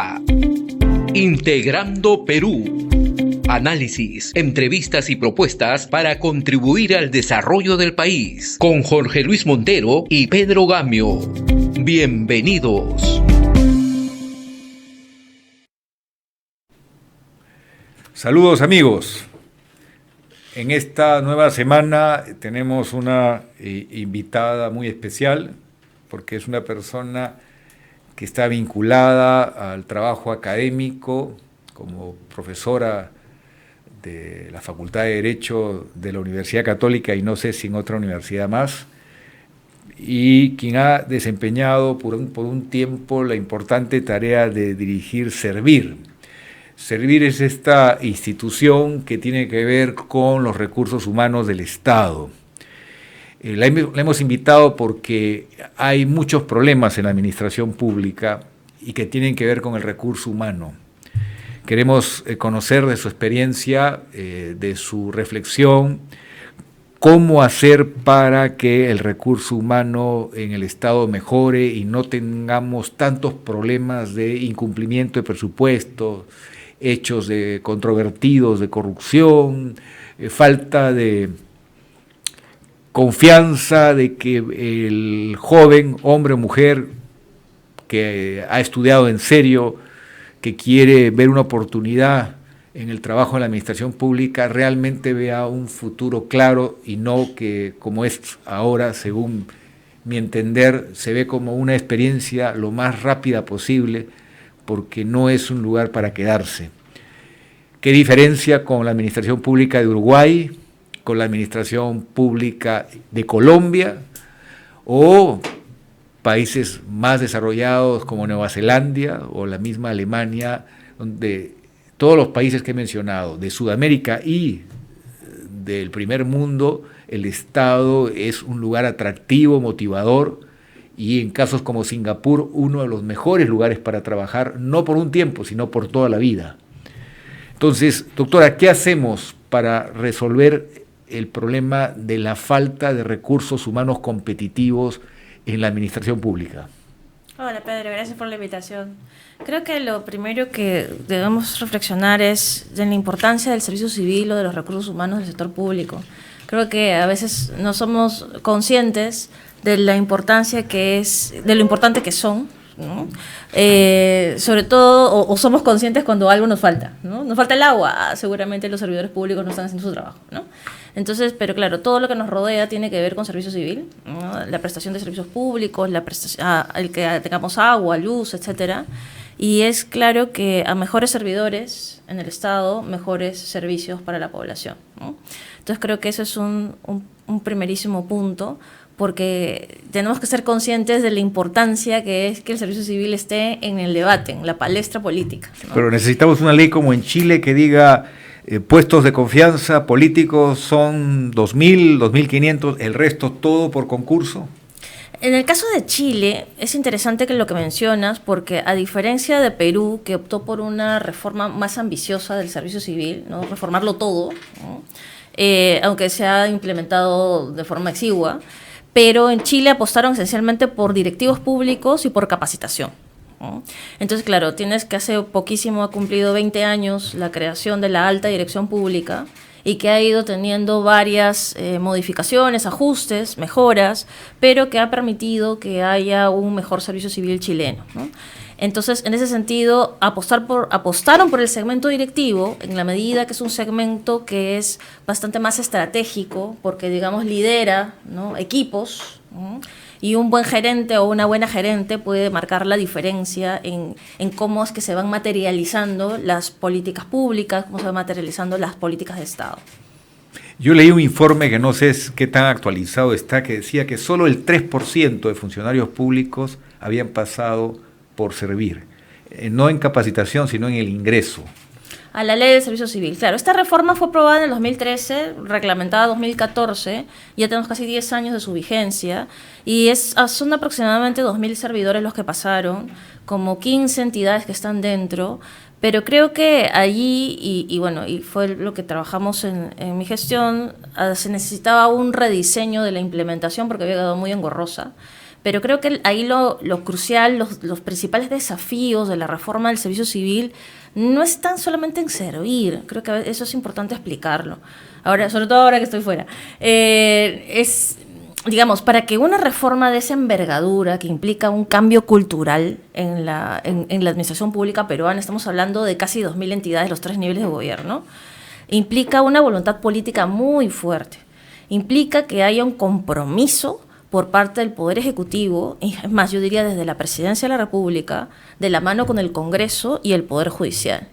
presenta Integrando Perú. Análisis, entrevistas y propuestas para contribuir al desarrollo del país. Con Jorge Luis Montero y Pedro Gamio. Bienvenidos. Saludos amigos. En esta nueva semana tenemos una invitada muy especial porque es una persona que está vinculada al trabajo académico como profesora de la Facultad de Derecho de la Universidad Católica y no sé si en otra universidad más, y quien ha desempeñado por un tiempo la importante tarea de dirigir Servir. Servir es esta institución que tiene que ver con los recursos humanos del Estado. La hemos invitado porque hay muchos problemas en la administración pública y que tienen que ver con el recurso humano. Queremos conocer de su experiencia, de su reflexión, cómo hacer para que el recurso humano en el Estado mejore y no tengamos tantos problemas de incumplimiento de presupuestos, hechos de controvertidos de corrupción, falta de confianza de que el joven, hombre o mujer, que ha estudiado en serio, que quiere ver una oportunidad en el trabajo en la administración pública, realmente vea un futuro claro y no que, como es ahora, según mi entender, se ve como una experiencia lo más rápida posible, porque no es un lugar para quedarse. ¿Qué diferencia con la administración pública de Uruguay, con la administración pública de Colombia o países más desarrollados como Nueva Zelanda o la misma Alemania, donde todos los países que he mencionado, de Sudamérica y del primer mundo, el Estado es un lugar atractivo, motivador, y en casos como Singapur, uno de los mejores lugares para trabajar, no por un tiempo, sino por toda la vida. Entonces, doctora, ¿qué hacemos para resolver el problema de la falta de recursos humanos competitivos en la administración pública? Hola Pedro, gracias por la invitación. Creo que lo primero que debemos reflexionar es de la importancia del servicio civil o de los recursos humanos del sector público. Creo que a veces no somos conscientes de la importancia que es, de lo importante que son, ¿no? Sobre todo, o somos conscientes cuando algo nos falta, ¿no? Nos falta el agua, seguramente los servidores públicos no están haciendo su trabajo, ¿no? Entonces, pero claro, todo lo que nos rodea tiene que ver con servicio civil, ¿no? La prestación de servicios públicos, el que tengamos agua, luz, etcétera. Y es claro que a mejores servidores en el Estado, mejores servicios para la población, ¿no? Entonces creo que eso es un primerísimo punto, porque tenemos que ser conscientes de la importancia que es que el servicio civil esté en el debate, en la palestra política, ¿no? Pero necesitamos una ley como en Chile que diga puestos de confianza políticos son 2.000, 2.500, el resto todo por concurso. En el caso de Chile, es interesante que lo que mencionas, porque a diferencia de Perú, que optó por una reforma más ambiciosa del servicio civil, ¿no? Reformarlo todo, ¿no? Aunque se ha implementado de forma exigua, pero en Chile apostaron esencialmente por directivos públicos y por capacitación, ¿no? Entonces, claro, tienes que hace poquísimo ha cumplido 20 años la creación de la alta dirección pública y que ha ido teniendo varias modificaciones, ajustes, mejoras, pero que ha permitido que haya un mejor servicio civil chileno, ¿no? Entonces, en ese sentido, apostaron por el segmento directivo, en la medida que es un segmento que es bastante más estratégico, porque, digamos, lidera, ¿no? Equipos, ¿no? Y un buen gerente o una buena gerente puede marcar la diferencia en cómo es que se van materializando las políticas públicas, cómo se van materializando las políticas de Estado. Yo leí un informe que no sé qué tan actualizado está, que decía que solo el 3% de funcionarios públicos habían pasado por Servir, no en capacitación, sino en el ingreso a la ley de servicio civil. Claro, esta reforma fue aprobada en el 2013, reglamentada en 2014, ya tenemos casi 10 años de su vigencia, y son aproximadamente 2.000 servidores los que pasaron, como 15 entidades que están dentro, pero creo que allí, y fue lo que trabajamos en mi gestión, se necesitaba un rediseño de la implementación porque había quedado muy engorrosa. pero creo que ahí lo crucial, los principales desafíos de la reforma del servicio civil no están solamente en servir, creo que eso es importante explicarlo. Ahora, sobre todo ahora que estoy fuera, digamos, para que una reforma de esa envergadura, que implica un cambio cultural en la administración pública peruana, estamos hablando de casi 2.000 entidades, los 3 niveles de gobierno, implica una voluntad política muy fuerte, implica que haya un compromiso por parte del Poder Ejecutivo, y es más, yo diría desde la Presidencia de la República, de la mano con el Congreso y el Poder Judicial.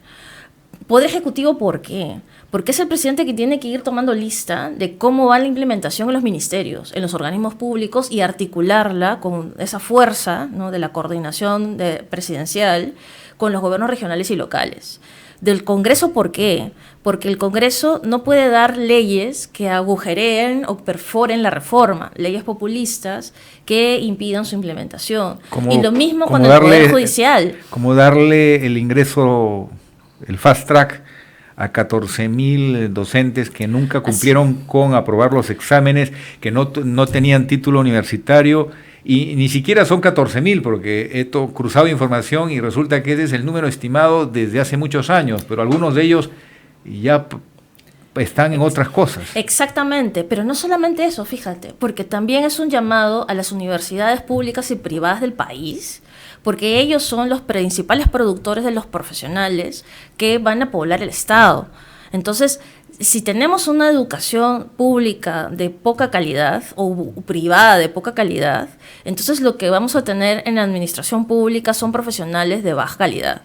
Poder Ejecutivo, ¿por qué? Porque es el presidente que tiene que ir tomando lista de cómo va la implementación en los ministerios, en los organismos públicos, y articularla con esa fuerza, ¿no?, de la coordinación presidencial con los gobiernos regionales y locales. Del Congreso, ¿por qué? Porque el Congreso no puede dar leyes que agujereen o perforen la reforma, leyes populistas que impidan su implementación. Y lo mismo con el Poder Judicial. Como darle el ingreso, el fast track, a 14.000 docentes que nunca cumplieron con aprobar los exámenes, que no tenían título universitario, y ni siquiera son 14.000, porque he cruzado información y resulta que ese es el número estimado desde hace muchos años, pero algunos de ellos ya están en otras cosas. Exactamente, pero no solamente eso, fíjate, porque también es un llamado a las universidades públicas y privadas del país, porque ellos son los principales productores de los profesionales que van a poblar el Estado. Entonces, si tenemos una educación pública de poca calidad o privada de poca calidad, entonces lo que vamos a tener en la administración pública son profesionales de baja calidad.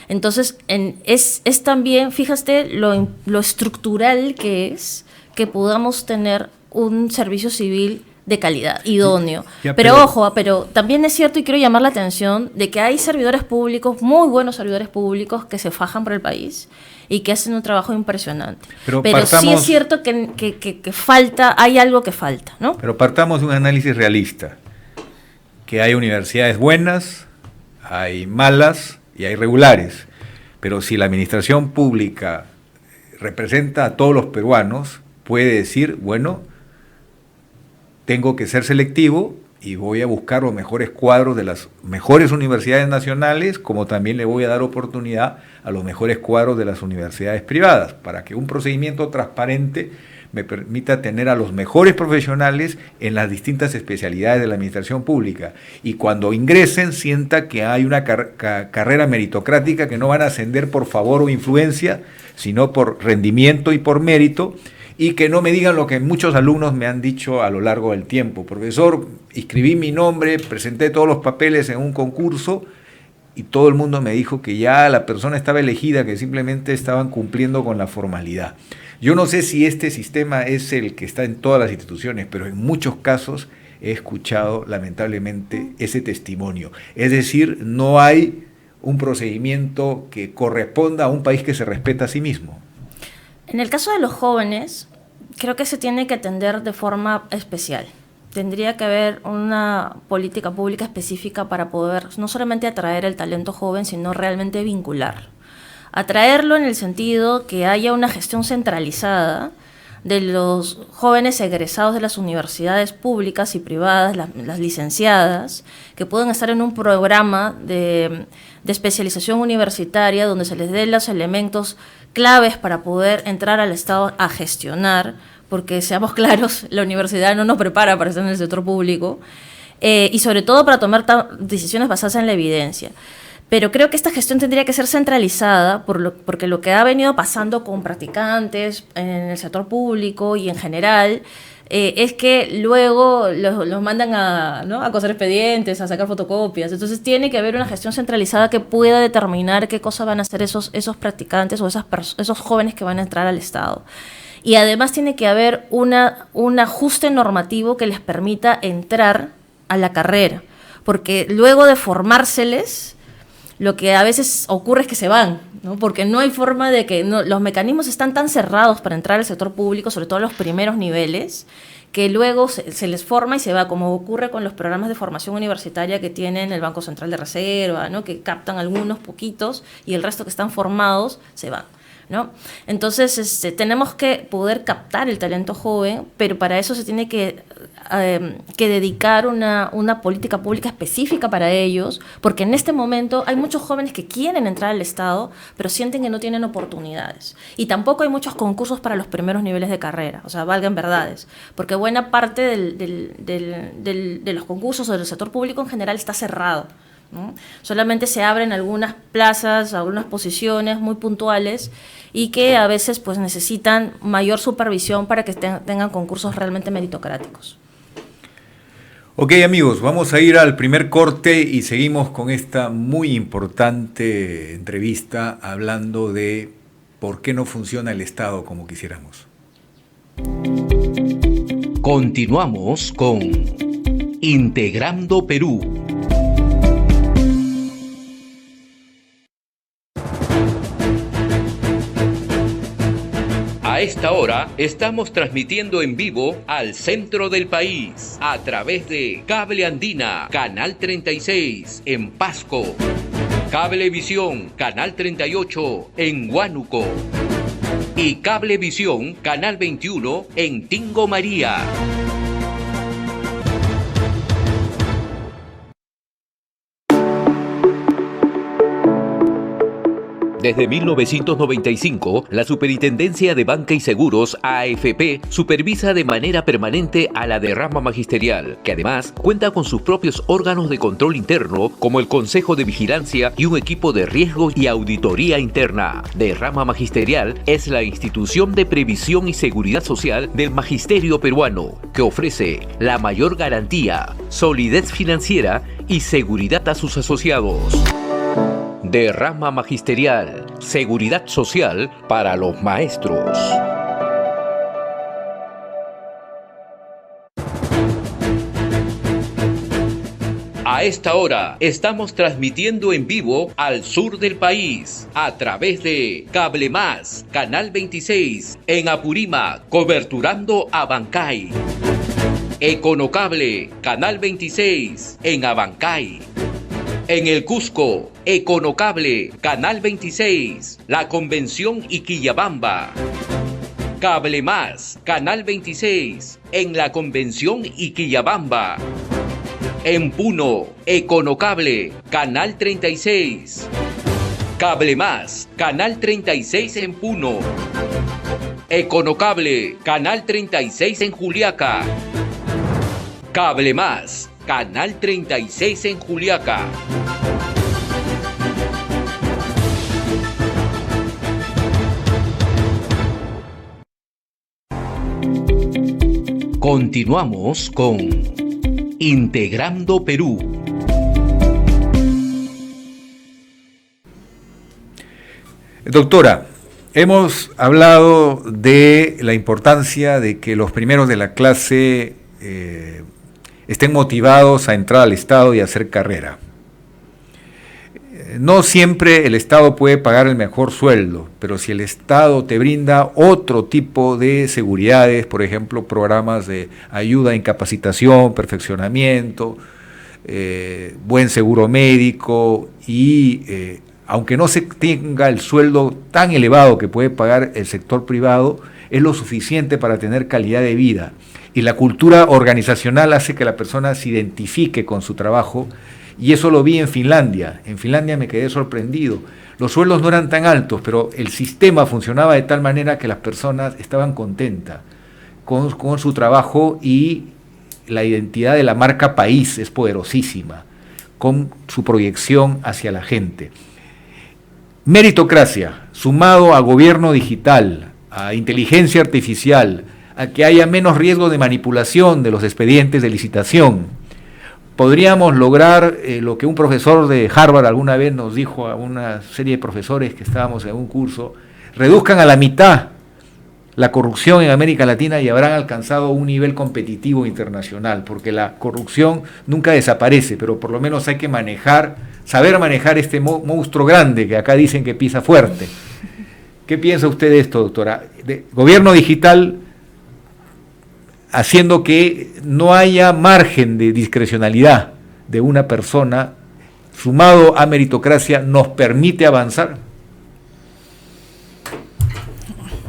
Entonces, es también, fíjate, lo estructural que es que podamos tener un servicio civil de calidad, idóneo. Pero ojo, pero también es cierto, y quiero llamar la atención, de que hay servidores públicos, muy buenos servidores públicos, que se fajan por el país y que hacen un trabajo impresionante. Pero sí es cierto que falta, hay algo que falta, ¿no? Pero partamos de un análisis realista, que hay universidades buenas, hay malas y hay regulares, pero si la administración pública representa a todos los peruanos, puede decir, bueno, tengo que ser selectivo y voy a buscar los mejores cuadros de las mejores universidades nacionales, como también le voy a dar oportunidad a los mejores cuadros de las universidades privadas, para que un procedimiento transparente me permita tener a los mejores profesionales en las distintas especialidades de la administración pública. Y cuando ingresen, sienta que hay una carrera meritocrática, que no van a ascender por favor o influencia, sino por rendimiento y por mérito, y que no me digan lo que muchos alumnos me han dicho a lo largo del tiempo. Profesor, escribí mi nombre, presenté todos los papeles en un concurso y todo el mundo me dijo que ya la persona estaba elegida, que simplemente estaban cumpliendo con la formalidad. Yo no sé si este sistema es el que está en todas las instituciones, pero en muchos casos he escuchado lamentablemente ese testimonio. Es decir, no hay un procedimiento que corresponda a un país que se respeta a sí mismo. En el caso de los jóvenes, creo que se tiene que atender de forma especial. Tendría que haber una política pública específica para poder no solamente atraer el talento joven, sino realmente vincular. Atraerlo en el sentido que haya una gestión centralizada de los jóvenes egresados de las universidades públicas y privadas, las licenciadas, que puedan estar en un programa de especialización universitaria donde se les dé los elementos claves para poder entrar al Estado a gestionar, porque seamos claros, la universidad no nos prepara para estar en el sector público, y sobre todo para tomar decisiones basadas en la evidencia. Pero creo que esta gestión tendría que ser centralizada porque lo que ha venido pasando con practicantes en el sector público y en general es que luego los mandan a coser expedientes, a sacar fotocopias. Entonces tiene que haber una gestión centralizada que pueda determinar qué cosa van a hacer esos practicantes o esos jóvenes que van a entrar al Estado. Y además tiene que haber un ajuste normativo que les permita entrar a la carrera, porque luego de formárseles, lo que a veces ocurre es que se van, ¿no? Porque no hay forma de que... los mecanismos están tan cerrados para entrar al sector público, sobre todo a los primeros niveles, que luego se les forma y se va, como ocurre con los programas de formación universitaria que tienen el Banco Central de Reserva, ¿no? Que captan algunos poquitos y el resto que están formados se van. ¿no? Entonces, tenemos que poder captar el talento joven, pero para eso se tiene que dedicar una política pública específica para ellos, porque en este momento hay muchos jóvenes que quieren entrar al Estado, pero sienten que no tienen oportunidades. Y tampoco hay muchos concursos para los primeros niveles de carrera, o sea, valgan verdades, porque buena parte de los concursos o del sector público en general está cerrado, ¿no? Solamente se abren algunas plazas, algunas posiciones muy puntuales y que a veces pues necesitan mayor supervisión para que tengan concursos realmente meritocráticos. Ok, amigos, vamos a ir al primer corte y seguimos con esta muy importante entrevista hablando de por qué no funciona el Estado como quisiéramos. Continuamos con Integrando Perú. A esta hora estamos transmitiendo en vivo al centro del país a través de Cable Andina, Canal 36 en Pasco, Cablevisión, Canal 38 en Huánuco y Cablevisión, Canal 21 en Tingo María. Desde 1995, la Superintendencia de Banca y Seguros, AFP, supervisa de manera permanente a la derrama magisterial, que además cuenta con sus propios órganos de control interno, como el Consejo de Vigilancia y un equipo de riesgos y auditoría interna. Derrama Magisterial es la institución de previsión y seguridad social del magisterio peruano, que ofrece la mayor garantía, solidez financiera y seguridad a sus asociados. Derrama Magisterial, seguridad social para los maestros. A esta hora estamos transmitiendo en vivo al sur del país a través de Cable Más, Canal 26 en Apurímac, coberturando Abancay. Econocable, Canal 26 en Abancay. En el Cusco, Econocable, Canal 26, La Convención y Quillabamba. Cable Más, Canal 26, en La Convención y Quillabamba. En Puno, Econocable, Canal 36. Cable Más, Canal 36 en Puno. Econocable, Canal 36 en Juliaca. Cable Más, Canal 36 en Juliaca. Continuamos con Integrando Perú. Doctora, hemos hablado de la importancia de que los primeros de la clase estén motivados a entrar al Estado y a hacer carrera. No siempre el Estado puede pagar el mejor sueldo, pero si el Estado te brinda otro tipo de seguridades, por ejemplo, programas de ayuda en capacitación, perfeccionamiento, buen seguro médico y aunque no se tenga el sueldo tan elevado que puede pagar el sector privado, es lo suficiente para tener calidad de vida. Y la cultura organizacional hace que la persona se identifique con su trabajo, y eso lo vi en Finlandia. En Finlandia me quedé sorprendido. Los sueldos no eran tan altos, pero el sistema funcionaba de tal manera que las personas estaban contentas con su trabajo, y la identidad de la marca país es poderosísima, con su proyección hacia la gente. Meritocracia, sumado a gobierno digital, a inteligencia artificial, a que haya menos riesgo de manipulación de los expedientes de licitación, podríamos lograr lo que un profesor de Harvard alguna vez nos dijo a una serie de profesores que estábamos en un curso: reduzcan a la mitad la corrupción en América Latina y habrán alcanzado un nivel competitivo internacional, porque la corrupción nunca desaparece, pero por lo menos hay que saber manejar este monstruo grande que acá dicen que pisa fuerte. ¿Qué piensa usted de esto, doctora? Gobierno digital haciendo que no haya margen de discrecionalidad de una persona, sumado a meritocracia, nos permite avanzar.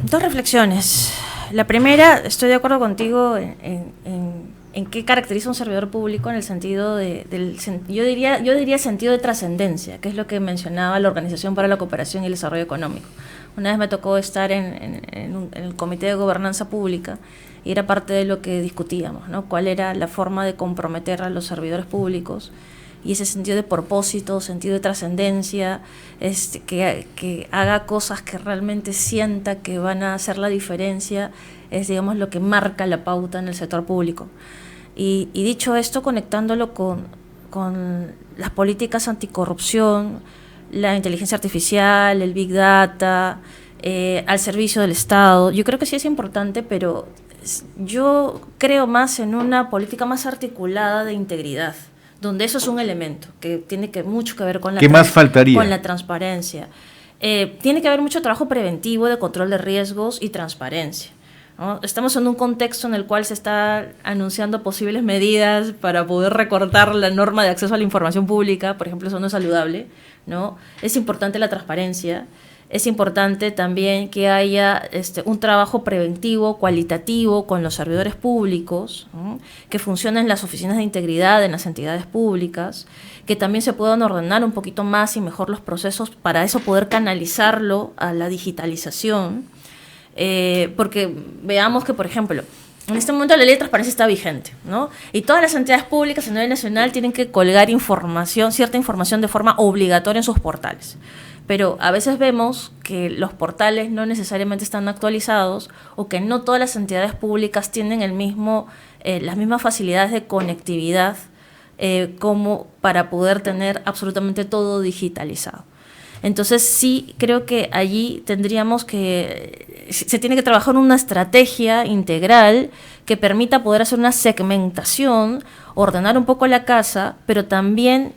Dos reflexiones. La primera, estoy de acuerdo contigo en qué caracteriza un servidor público en el sentido yo diría sentido de trascendencia, que es lo que mencionaba la Organización para la Cooperación y el Desarrollo Económico. Una vez me tocó estar en el Comité de Gobernanza Pública y era parte de lo que discutíamos, ¿no? Cuál era la forma de comprometer a los servidores públicos y ese sentido de propósito, sentido de trascendencia, que haga cosas que realmente sienta que van a hacer la diferencia, es, digamos, lo que marca la pauta en el sector público. Y dicho esto, conectándolo con las políticas anticorrupción, la inteligencia artificial, el Big Data, al servicio del Estado, yo creo que sí es importante, pero yo creo más en una política más articulada de integridad, donde eso es un elemento que tiene mucho que ver con ¿Qué más faltaría? Con la transparencia. Tiene que haber mucho trabajo preventivo de control de riesgos y transparencia, ¿no? Estamos en un contexto en el cual se está anunciando posibles medidas para poder recortar la norma de acceso a la información pública, por ejemplo, eso no es saludable, ¿no? Es importante la transparencia. Es importante también que haya un trabajo preventivo, cualitativo con los servidores públicos, ¿no? Que funcionen las oficinas de integridad en las entidades públicas, que también se puedan ordenar un poquito más y mejor los procesos, para eso poder canalizarlo a la digitalización, porque veamos que, por ejemplo, en este momento la ley de transparencia está vigente, ¿no? Y todas las entidades públicas a nivel nacional tienen que colgar cierta información de forma obligatoria en sus portales. Pero a veces vemos que los portales no necesariamente están actualizados o que no todas las entidades públicas tienen las mismas facilidades de conectividad como para poder tener absolutamente todo digitalizado. Entonces sí creo que allí se tiene que trabajar una estrategia integral que permita poder hacer una segmentación, ordenar un poco la casa, pero también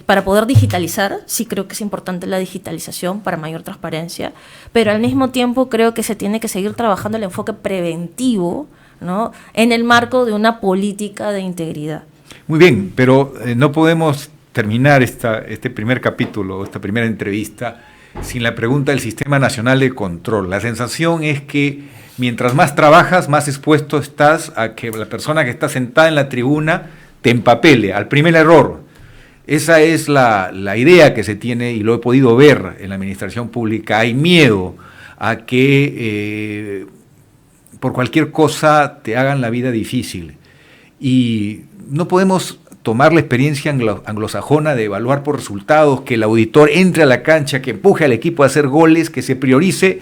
para poder digitalizar. Sí creo que es importante la digitalización para mayor transparencia, pero al mismo tiempo creo que se tiene que seguir trabajando el enfoque preventivo, ¿no? En el marco de una política de integridad. Muy bien, pero no podemos terminar este primer capítulo, esta primera entrevista, sin la pregunta del Sistema Nacional de Control. La sensación es que mientras más trabajas, más expuesto estás a que la persona que está sentada en la tribuna te empapele al primer error. Esa es la idea que se tiene y lo he podido ver en la administración pública. Hay miedo a que por cualquier cosa te hagan la vida difícil. Y no podemos tomar la experiencia anglosajona de evaluar por resultados, que el auditor entre a la cancha, que empuje al equipo a hacer goles, que se priorice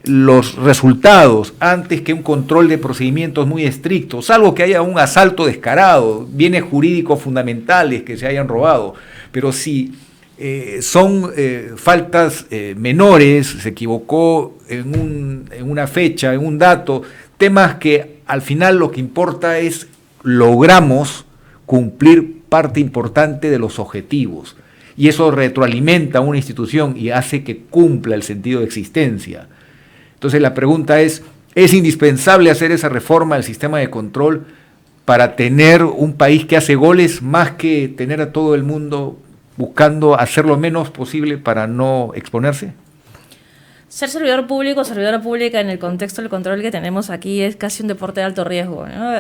los resultados antes que un control de procedimientos muy estrictos, salvo que haya un asalto descarado, bienes jurídicos fundamentales que se hayan robado. Pero si son faltas menores, se equivocó en una fecha, en un dato, temas que al final lo que importa es logramos cumplir parte importante de los objetivos, y eso retroalimenta a una institución y hace que cumpla el sentido de existencia. Entonces la pregunta ¿es indispensable hacer esa reforma del sistema de control para tener un país que hace goles, más que tener a todo el mundo buscando hacer lo menos posible para no exponerse? Ser servidor público o servidora pública en el contexto del control que tenemos aquí es casi un deporte de alto riesgo, ¿no?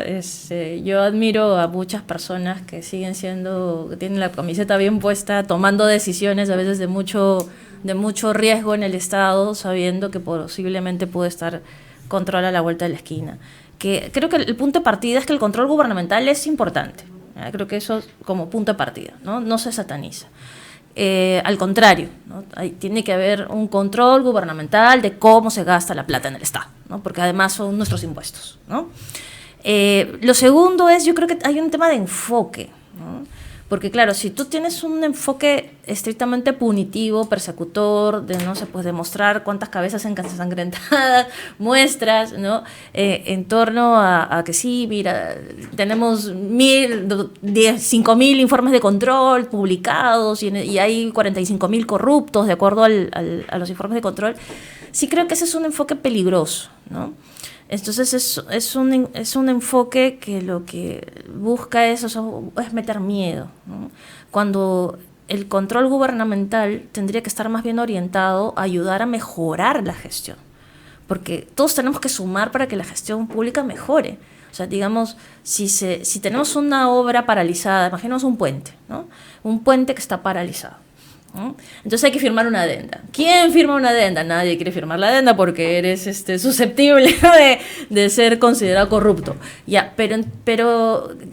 Yo admiro a muchas personas que que tienen la camiseta bien puesta, tomando decisiones a veces de mucho riesgo en el Estado, sabiendo que posiblemente puede estar control a la vuelta de la esquina. Creo que el punto de partida es que el control gubernamental es importante. Creo que eso como punto de partida, no se sataniza. Al contrario, ¿no? Tiene que haber un control gubernamental de cómo se gasta la plata en el Estado, ¿no? Porque además son nuestros impuestos, ¿no? Lo segundo es, yo creo que hay un tema de enfoque, ¿no? Porque claro, si tú tienes un enfoque estrictamente punitivo, persecutor, de no sé, pues demostrar cuántas cabezas ensangrentadas, muestras, ¿no? En torno a que sí, mira, tenemos 5.000 informes de control publicados y hay 45.000 corruptos de acuerdo a los informes de control, sí creo que ese es un enfoque peligroso, ¿no? Entonces es un enfoque que lo que busca es meter miedo, ¿no? Cuando el control gubernamental tendría que estar más bien orientado a ayudar a mejorar la gestión. porque todos tenemos que sumar para que la gestión pública mejore. O sea, digamos, si tenemos una obra paralizada, imaginemos un puente, ¿no? Un puente que está paralizado, ¿no? Entonces hay que firmar una adenda. ¿Quién firma una adenda? Nadie quiere firmar la adenda porque eres susceptible de ser considerado corrupto. Ya, pero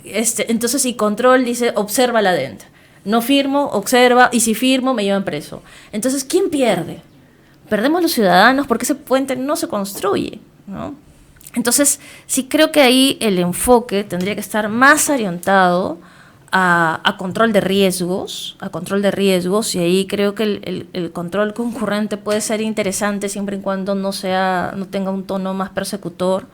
entonces si control dice, observa la adenda. No firmo, observa, y si firmo me llevan preso. Entonces, ¿quién pierde? Perdemos los ciudadanos porque ese puente no se construye, ¿no? Entonces, sí creo que ahí el enfoque tendría que estar más orientado a control de riesgos, y ahí creo que el control concurrente puede ser interesante siempre y cuando no tenga un tono más persecutor.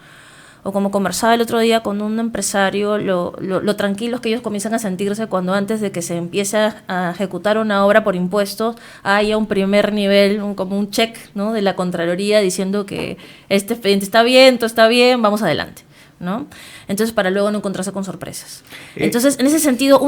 O como conversaba el otro día con un empresario, lo tranquilos que ellos comienzan a sentirse cuando antes de que se empiece a ejecutar una obra por impuestos haya un primer nivel, como un check, ¿no?, de la Contraloría diciendo que este expediente está bien, todo está bien, vamos adelante, ¿no? Entonces, para luego no encontrarse con sorpresas. Entonces, en ese sentido,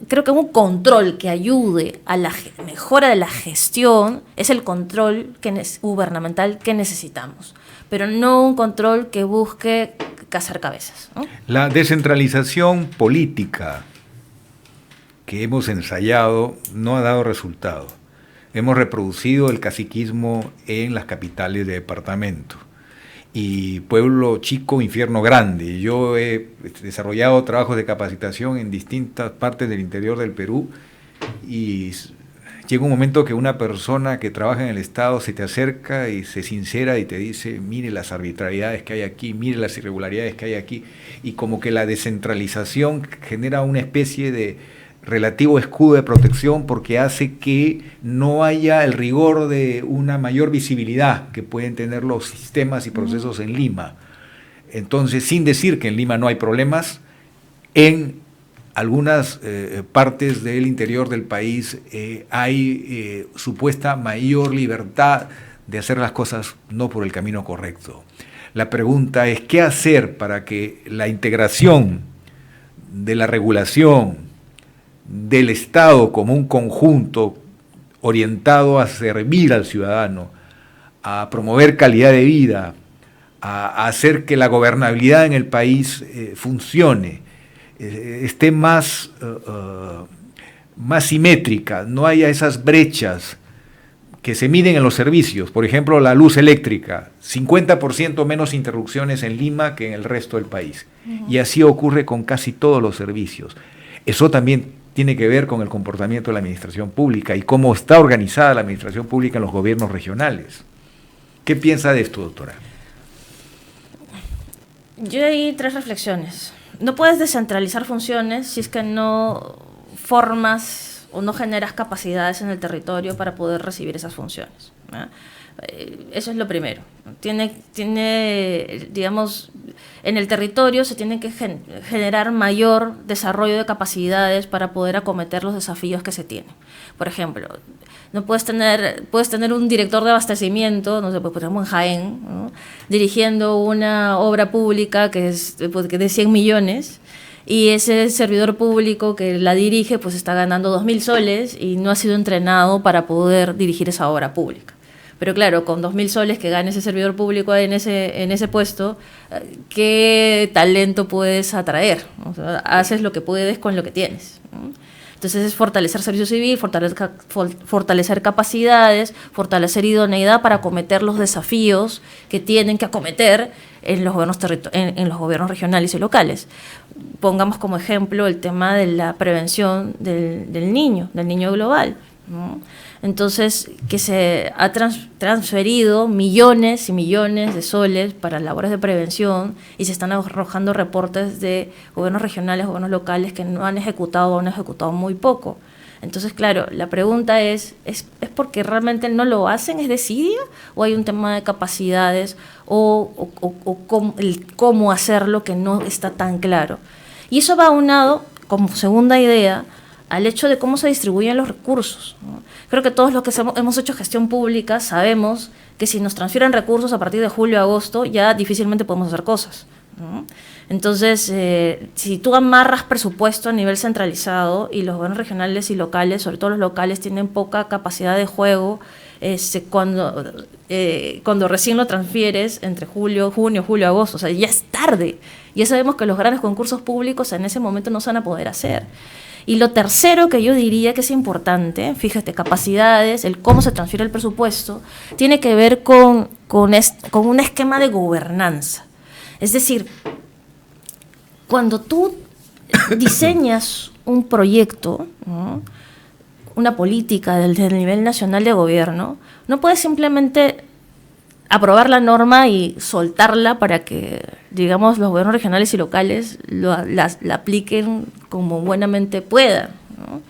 creo que un control que ayude a la mejora de la gestión es el control gubernamental que necesitamos, pero no un control que busque cazar cabezas, ¿no? La descentralización política que hemos ensayado no ha dado resultado. Hemos reproducido el caciquismo en las capitales de departamento. Y pueblo chico, infierno grande. Yo he desarrollado trabajos de capacitación en distintas partes del interior del Perú y llega un momento que una persona que trabaja en el Estado se te acerca y se sincera y te dice, mire las arbitrariedades que hay aquí, mire las irregularidades que hay aquí, y como que la descentralización genera una especie de relativo escudo de protección porque hace que no haya el rigor de una mayor visibilidad que pueden tener los sistemas y procesos en Lima. Entonces, sin decir que en Lima no hay problemas, en algunas partes del interior del país hay supuesta mayor libertad de hacer las cosas no por el camino correcto. La pregunta es, ¿qué hacer para que la integración de la regulación del Estado como un conjunto orientado a servir al ciudadano, a promover calidad de vida, a hacer que la gobernabilidad en el país funcione, esté más simétrica, no haya esas brechas que se miden en los servicios? Por ejemplo, la luz eléctrica, 50% menos interrupciones en Lima que en el resto del país. Y así ocurre con casi todos los servicios. Eso también tiene que ver con el comportamiento de la administración pública y cómo está organizada la administración pública en los gobiernos regionales. ¿Qué piensa de esto, doctora? Yo hay 3 reflexiones. No puedes descentralizar funciones si es que no formas o no generas capacidades en el territorio para poder recibir esas funciones, ¿no? Eso es lo primero. Digamos, en el territorio se tiene que generar mayor desarrollo de capacidades para poder acometer los desafíos que se tienen. Por ejemplo, no puedes tener un director de abastecimiento, no sé, pues, por ejemplo en Jaén, ¿no?, dirigiendo una obra pública que es de 100 millones, y ese servidor público que la dirige pues está ganando 2.000 soles y no ha sido entrenado para poder dirigir esa obra pública. Pero claro, con 2.000 soles que gane ese servidor público en ese puesto, ¿qué talento puedes atraer? O sea, haces lo que puedes con lo que tienes, ¿no? Entonces es fortalecer servicio civil, fortalecer capacidades, fortalecer idoneidad para acometer los desafíos que tienen que acometer en los gobiernos regionales y locales. Pongamos como ejemplo el tema de la prevención del niño global, ¿no? Entonces, que se ha transferido millones y millones de soles para labores de prevención y se están arrojando reportes de gobiernos regionales, gobiernos locales que no han ejecutado o han ejecutado muy poco. Entonces, claro, la pregunta ¿es porque realmente no lo hacen? ¿Es desidia? ¿O hay un tema de capacidades o cómo hacerlo que no está tan claro? Y eso va aunado, como segunda idea, al hecho de cómo se distribuyen los recursos, ¿no? Creo que todos los que hemos hecho gestión pública sabemos que si nos transfieren recursos a partir de julio a agosto ya difícilmente podemos hacer cosas, ¿no? Entonces, si tú amarras presupuesto a nivel centralizado y los gobiernos regionales y locales, sobre todo los locales, tienen poca capacidad de juego cuando recién lo transfieres entre junio, julio, agosto. O sea, ya es tarde. Ya sabemos que los grandes concursos públicos en ese momento no se van a poder hacer. Y lo tercero que yo diría que es importante, fíjate, capacidades, el cómo se transfiere el presupuesto, tiene que ver con un esquema de gobernanza. Es decir, cuando tú diseñas un proyecto, ¿no?, una política del nivel nacional de gobierno, no puedes simplemente aprobar la norma y soltarla para que, digamos, los gobiernos regionales y locales la apliquen como buenamente puedan, ¿no?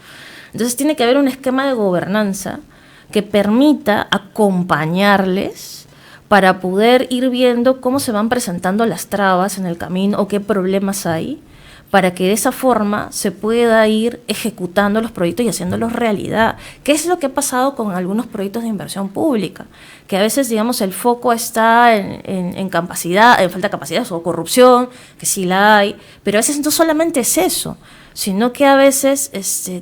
Entonces tiene que haber un esquema de gobernanza que permita acompañarles para poder ir viendo cómo se van presentando las trabas en el camino o qué problemas hay, para que de esa forma se pueda ir ejecutando los proyectos y haciéndolos realidad. ¿Qué es lo que ha pasado con algunos proyectos de inversión pública? Que a veces, digamos, el foco está en capacidad, en falta de capacidad o corrupción, que sí la hay, pero a veces no solamente es eso, sino que a veces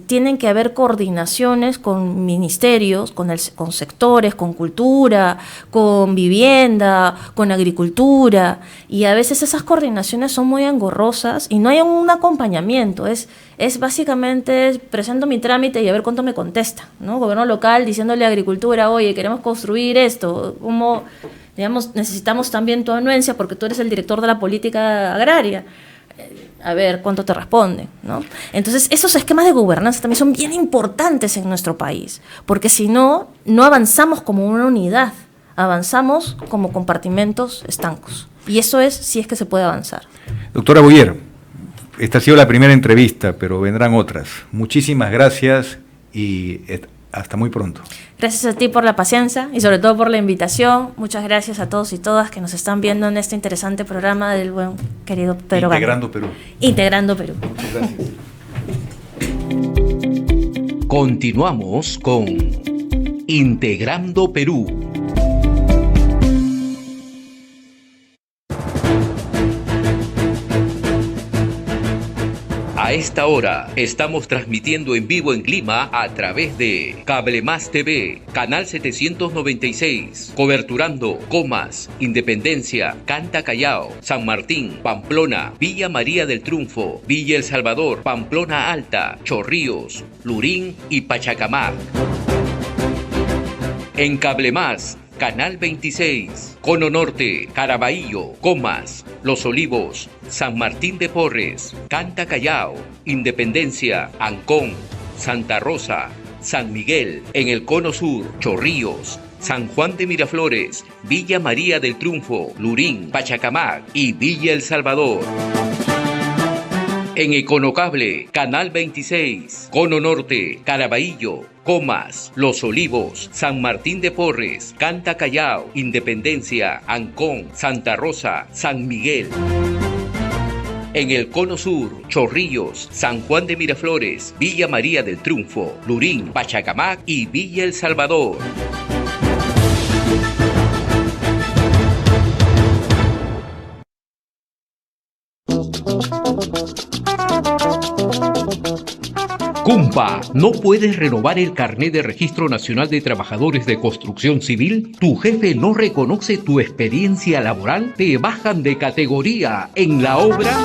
tienen que haber coordinaciones con ministerios, con sectores, con cultura, con vivienda, con agricultura, y a veces esas coordinaciones son muy engorrosas y no hay un acompañamiento, es básicamente presento mi trámite y a ver cuánto me contesta, ¿no? Gobierno local diciéndole a agricultura, oye, queremos construir esto, ¿cómo? Digamos, necesitamos también tu anuencia porque tú eres el director de la política agraria. A ver cuánto te responde, ¿no? Entonces, esos esquemas de gobernanza también son bien importantes en nuestro país, porque si no, no avanzamos como una unidad, avanzamos como compartimentos estancos. Y eso es si es que se puede avanzar. Doctora Boyer, esta ha sido la primera entrevista, pero vendrán otras. Muchísimas gracias y hasta muy pronto. Gracias a ti por la paciencia y sobre todo por la invitación. Muchas gracias a todos y todas que nos están viendo en este interesante programa del buen querido Pedro Gano. Integrando Perú. Integrando Perú. Muchas gracias. Continuamos con Integrando Perú. A esta hora estamos transmitiendo en vivo en Lima a través de Cable Más TV, canal 796, coberturando Comas, Independencia, Canta Callao, San Martín, Pamplona, Villa María del Triunfo, Villa El Salvador, Pamplona Alta, Chorrillos, Lurín y Pachacamac. En Cable Más, Canal 26, Cono Norte, Caraballo, Comas, Los Olivos, San Martín de Porres, Canta Callao, Independencia, Ancón, Santa Rosa, San Miguel. En el Cono Sur, Chorrillos, San Juan de Miraflores, Villa María del Triunfo, Lurín, Pachacamac y Villa El Salvador. En Econocable, Canal 26, Cono Norte, Caraballo, Comas, Los Olivos, San Martín de Porres, Canta Callao, Independencia, Ancón, Santa Rosa, San Miguel. En el Cono Sur, Chorrillos, San Juan de Miraflores, Villa María del Triunfo, Lurín, Pachacamac y Villa El Salvador. Cumpa, ¿no puedes renovar el carnet de Registro Nacional de Trabajadores de Construcción Civil? ¿Tu jefe no reconoce tu experiencia laboral? ¿Te bajan de categoría en la obra?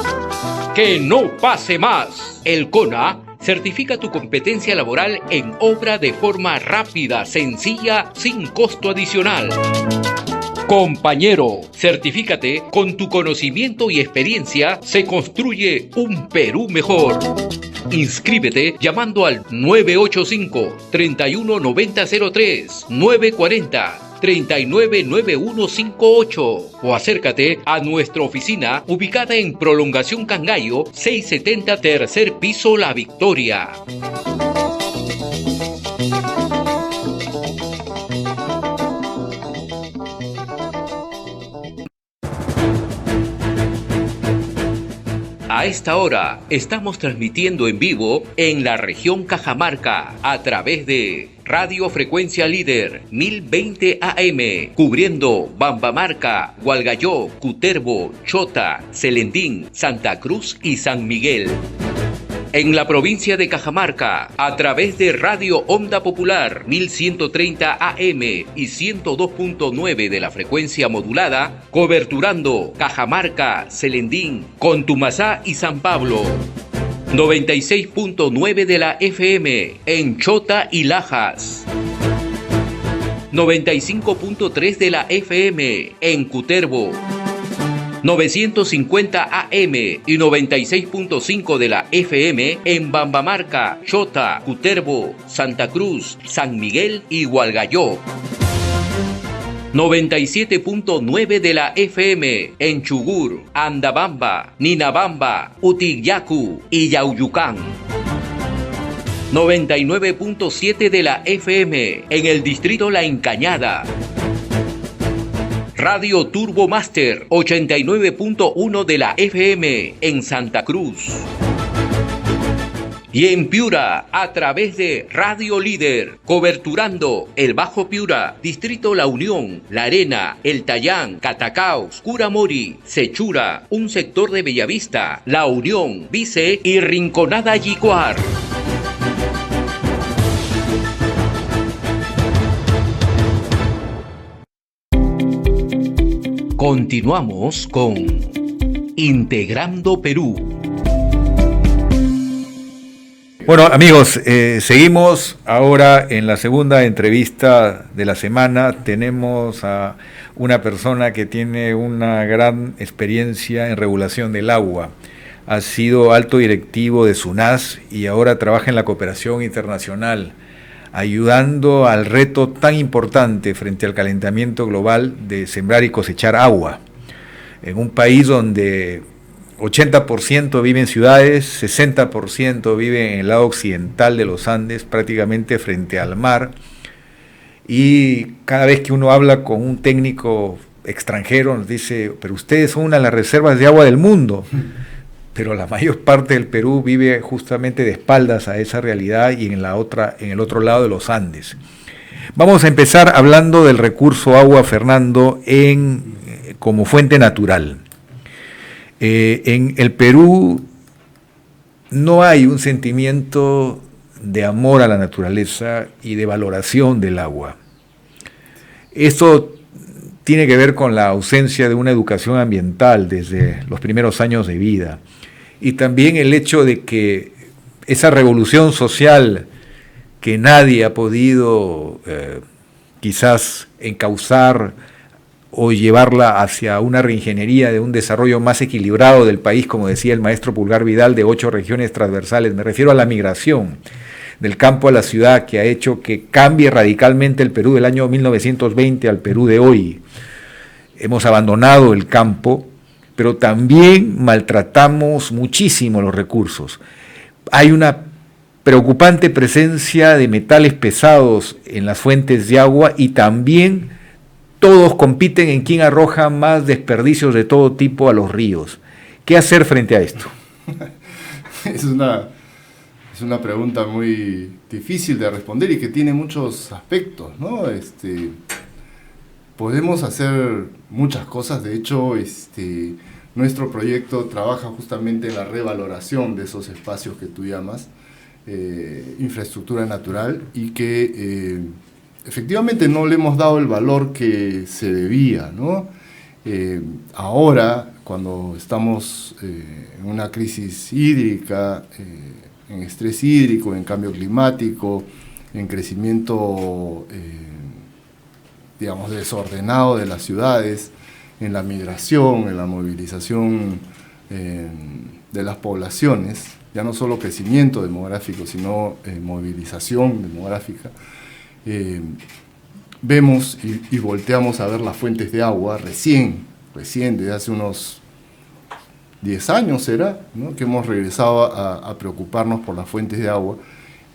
¡Que no pase más! El CONA certifica tu competencia laboral en obra de forma rápida, sencilla, sin costo adicional. Compañero, certifícate, con tu conocimiento y experiencia se construye un Perú mejor. Inscríbete llamando al 985-319003, 940-399158 o acércate a nuestra oficina ubicada en Prolongación Cangallo, 670 tercer piso La Victoria. A esta hora estamos transmitiendo en vivo en la región Cajamarca a través de Radio Frecuencia Líder 1020 AM, cubriendo Bambamarca, Hualgayó, Cutervo, Chota, Celendín, Santa Cruz y San Miguel. En la provincia de Cajamarca, a través de Radio Onda Popular 1130 AM y 102.9 de la frecuencia modulada, coberturando Cajamarca, Celendín, Contumasá y San Pablo. 96.9 de la FM en Chota y Lajas. 95.3 de la FM en Cutervo. 950 AM y 96.5 de la FM en Bambamarca, Chota, Cutervo, Santa Cruz, San Miguel y Hualgayoc. 97.9 de la FM en Chugur, Andabamba, Ninabamba, Utiyacu y Yauyucán. 99.7 de la FM en el distrito La Encañada. Radio Turbo Master 89.1 de la FM en Santa Cruz. Y en Piura, a través de Radio Líder, coberturando el Bajo Piura, Distrito La Unión, La Arena, El Tayán, Catacaos, Curamori, Sechura, un sector de Bellavista, La Unión, Vice y Rinconada Yicuar. Continuamos con Integrando Perú. Bueno, amigos, seguimos ahora en la segunda entrevista de la semana. Tenemos a una persona que tiene una gran experiencia en regulación del agua. Ha sido alto directivo de SUNAS y ahora trabaja en la cooperación internacional, ayudando al reto tan importante frente al calentamiento global de sembrar y cosechar agua. En un país donde 80% vive en ciudades, 60% vive en el lado occidental de los Andes, prácticamente frente al mar, y cada vez que uno habla con un técnico extranjero nos dice, pero ustedes son una de las reservas de agua del mundo. Pero la mayor parte del Perú vive justamente de espaldas a esa realidad y en el otro lado de los Andes. Vamos a empezar hablando del recurso agua, Fernando, como fuente natural. En el Perú no hay un sentimiento de amor a la naturaleza y de valoración del agua. Esto tiene que ver con la ausencia de una educación ambiental desde los primeros años de vida. Y también el hecho de que esa revolución social que nadie ha podido quizás encauzar o llevarla hacia una reingeniería de un desarrollo más equilibrado del país, como decía el maestro Pulgar Vidal, de 8 regiones transversales. Me refiero a la migración del campo a la ciudad, que ha hecho que cambie radicalmente el Perú del año 1920 al Perú de hoy. Hemos abandonado el campo, pero también maltratamos muchísimo los recursos. Hay una preocupante presencia de metales pesados en las fuentes de agua y también todos compiten en quién arroja más desperdicios de todo tipo a los ríos. ¿Qué hacer frente a esto? Es una pregunta muy difícil de responder y que tiene muchos aspectos, ¿no? Podemos hacer muchas cosas. De hecho, nuestro proyecto trabaja justamente en la revaloración de esos espacios que tú llamas infraestructura natural, y que efectivamente no le hemos dado el valor que se debía, ¿no? Ahora, cuando estamos en una crisis hídrica, en estrés hídrico, en cambio climático, en crecimiento digamos, desordenado de las ciudades, en la migración, en la movilización de las poblaciones, ya no solo crecimiento demográfico, sino movilización demográfica, vemos y volteamos a ver las fuentes de agua recién, desde hace unos 10 años será, ¿no?, que hemos regresado a preocuparnos por las fuentes de agua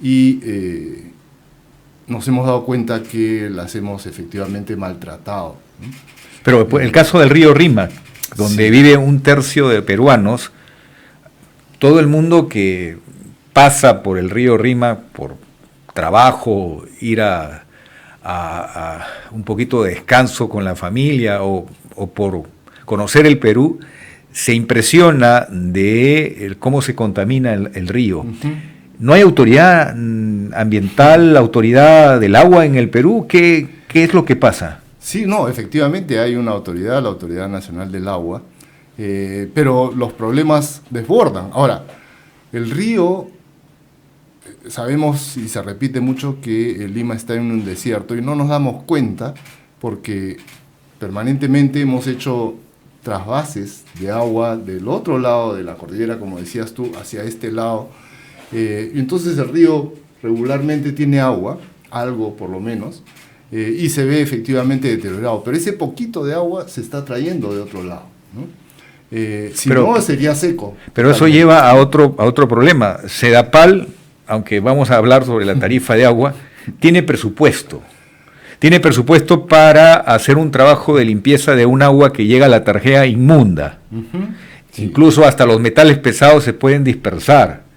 y nos hemos dado cuenta que las hemos efectivamente maltratado, ¿no? Pero el caso del río Rímac, donde sí vive 1/3 de peruanos, todo el mundo que pasa por el río Rímac por trabajo, ir a un poquito de descanso con la familia o por conocer el Perú, se impresiona de cómo se contamina el río. Ujú. ¿No hay autoridad ambiental, autoridad del agua en el Perú? ¿Qué es lo que pasa? Sí, no, efectivamente hay una autoridad, la Autoridad Nacional del Agua, pero los problemas desbordan. Ahora, el río, sabemos y se repite mucho que Lima está en un desierto y no nos damos cuenta porque permanentemente hemos hecho trasvases de agua del otro lado de la cordillera, como decías tú, hacia este lado. Y entonces el río regularmente tiene agua, algo por lo menos, y se ve efectivamente deteriorado. Pero ese poquito de agua se está trayendo de otro lado, ¿no? Si no, sería seco. Pero eso lleva a otro problema. Sedapal, aunque vamos a hablar sobre la tarifa de agua, tiene presupuesto. Tiene presupuesto para hacer un trabajo de limpieza de un agua que llega a la tarjeta inmunda. Uh-huh. Sí. Incluso hasta los metales pesados se pueden dispersar.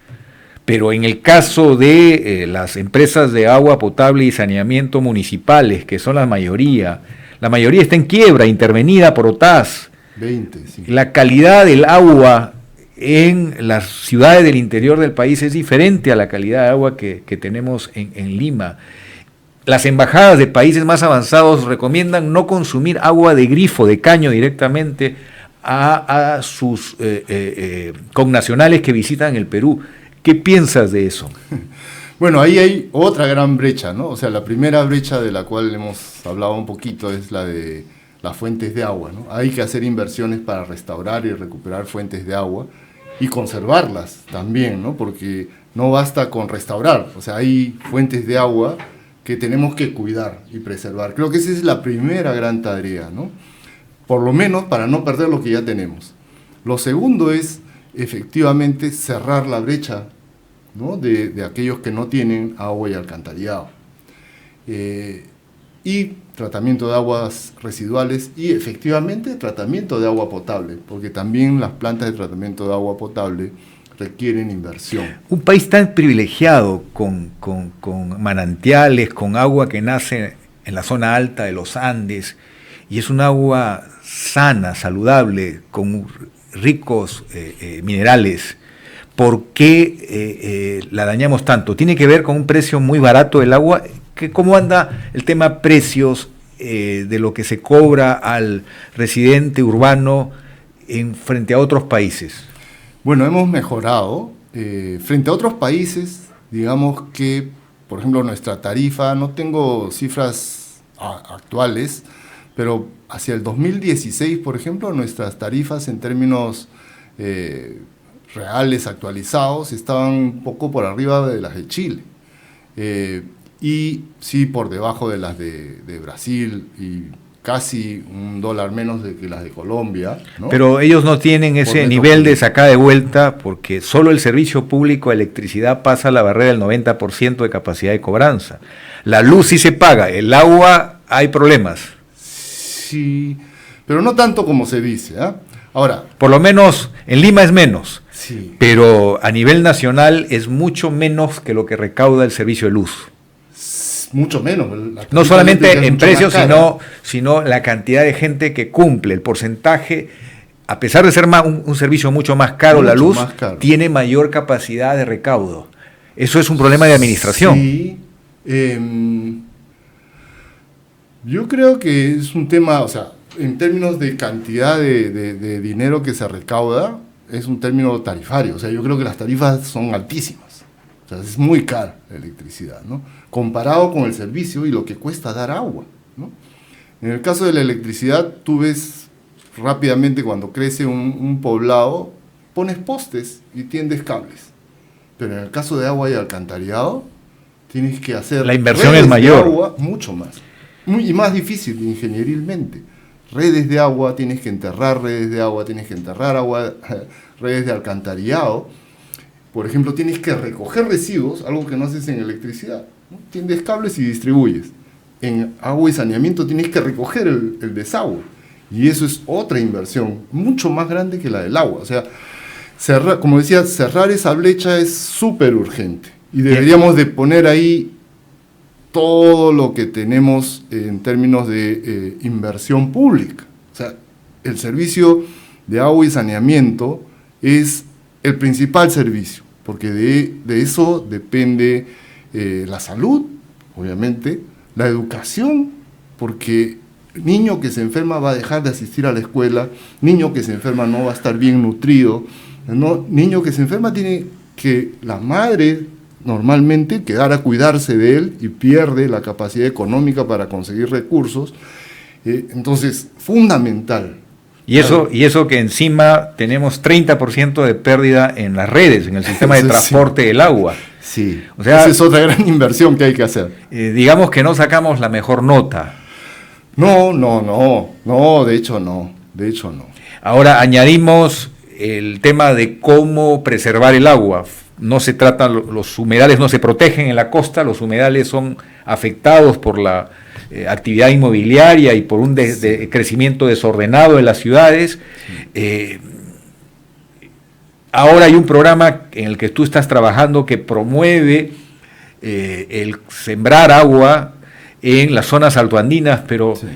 Pero en el caso de las empresas de agua potable y saneamiento municipales, que son la mayoría está en quiebra, intervenida por OTAS. 20, sí. La calidad del agua en las ciudades del interior del país es diferente a la calidad de agua que tenemos en Lima. Las embajadas de países más avanzados recomiendan no consumir agua de grifo, de caño directamente a sus connacionales que visitan el Perú. ¿Qué piensas de eso? Bueno, ahí hay otra gran brecha, ¿no? O sea, la primera brecha de la cual hemos hablado un poquito es la de las fuentes de agua, ¿no? Hay que hacer inversiones para restaurar y recuperar fuentes de agua y conservarlas también, ¿no? Porque no basta con restaurar, o sea, hay fuentes de agua que tenemos que cuidar y preservar. Creo que esa es la primera gran tarea, ¿no? Por lo menos para no perder lo que ya tenemos. Lo segundo es, efectivamente, cerrar la brecha, ¿no? de aquellos que no tienen agua y alcantarillado. Y tratamiento de aguas residuales y, efectivamente, tratamiento de agua potable, porque también las plantas de tratamiento de agua potable requieren inversión. Un país tan privilegiado con manantiales, con agua que nace en la zona alta de los Andes, y es un agua sana, saludable, con ricos minerales. ¿Por qué la dañamos tanto? ¿Tiene que ver con un precio muy barato del agua? ¿Cómo anda el tema precios de lo que se cobra al residente urbano frente a otros países? Bueno, hemos mejorado. Frente a otros países, digamos que, por ejemplo, nuestra tarifa, no tengo cifras actuales, pero hacia el 2016, por ejemplo, nuestras tarifas en términos reales actualizados estaban un poco por arriba de las de Chile. Y sí por debajo de las de Brasil y casi $1 menos que las de Colombia, ¿no? Pero ellos no tienen ese nivel de sacada de vuelta porque solo el servicio público de electricidad pasa la barrera del 90% de capacidad de cobranza. La luz sí se paga, el agua hay problemas. Sí, pero no tanto como se dice, ¿eh? Ahora, por lo menos en Lima es menos, sí, pero a nivel nacional es mucho menos que lo que recauda el servicio de luz. Mucho menos. No solamente en precios, sino la cantidad de gente que cumple, el porcentaje, a pesar de ser un servicio mucho más caro, la luz tiene mayor capacidad de recaudo. Eso es un problema de administración. Sí, yo creo que es un tema, o sea, en términos de cantidad de dinero que se recauda, es un término tarifario. O sea, yo creo que las tarifas son altísimas. O sea, es muy cara la electricidad, ¿no? Comparado con el servicio y lo que cuesta dar agua, ¿no? En el caso de la electricidad, tú ves rápidamente cuando crece un poblado, pones postes y tiendes cables. Pero en el caso de agua y alcantarillado, tienes que hacer... La inversión es mayor. De agua, mucho más. Y más difícil ingenierilmente. Redes de agua, tienes que enterrar redes de agua, tienes que enterrar agua, redes de alcantarillado. Por ejemplo, tienes que recoger residuos, algo que no haces en electricidad, ¿no? Tiendes cables y distribuyes. En agua y saneamiento tienes que recoger el desagüe. Y eso es otra inversión, mucho más grande que la del agua. O sea, como decía, cerrar esa brecha es súper urgente. Y deberíamos de poner ahí todo lo que tenemos en términos de inversión pública. O sea, el servicio de agua y saneamiento es el principal servicio, porque de eso depende la salud, obviamente, la educación, porque niño que se enferma va a dejar de asistir a la escuela, niño que se enferma no va a estar bien nutrido, ¿no? Niño que se enferma tiene que la madre normalmente quedar a cuidarse de él y pierde la capacidad económica para conseguir recursos. Entonces, fundamental. Y eso que encima tenemos 30% de pérdida en las redes, en el sistema de transporte del agua. Sí, o sea, esa es otra gran inversión que hay que hacer. Digamos que no sacamos la mejor nota. No, de hecho no. Ahora añadimos el tema de cómo preservar el agua. No se trata, los humedales no se protegen en la costa, los humedales son afectados por la actividad inmobiliaria y por un crecimiento desordenado en las ciudades. Ahora hay un programa en el que tú estás trabajando que promueve el sembrar agua en las zonas altoandinas, pero sí.